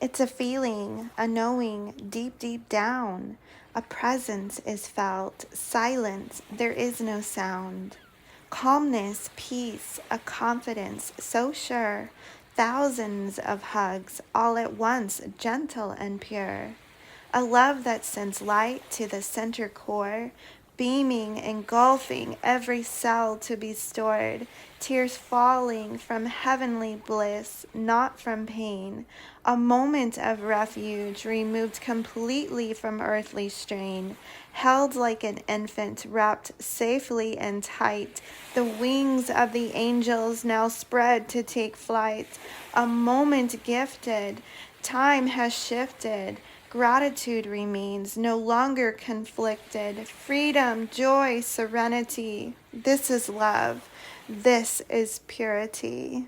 It's a feeling, a knowing deep, deep down. A presence is felt, silence, there is no sound. Calmness, peace, a confidence so sure. Thousands of hugs, all at once, gentle and pure. A love that sends light to the center core, beaming, engulfing every cell to be stored, tears falling from heavenly bliss, not from pain, a moment of refuge removed completely from earthly strain, held like an infant wrapped safely and tight, the wings of the angels now spread to take flight, a moment gifted, time has shifted, gratitude remains, no longer conflicted. Freedom, joy, serenity. This is love. This is purity.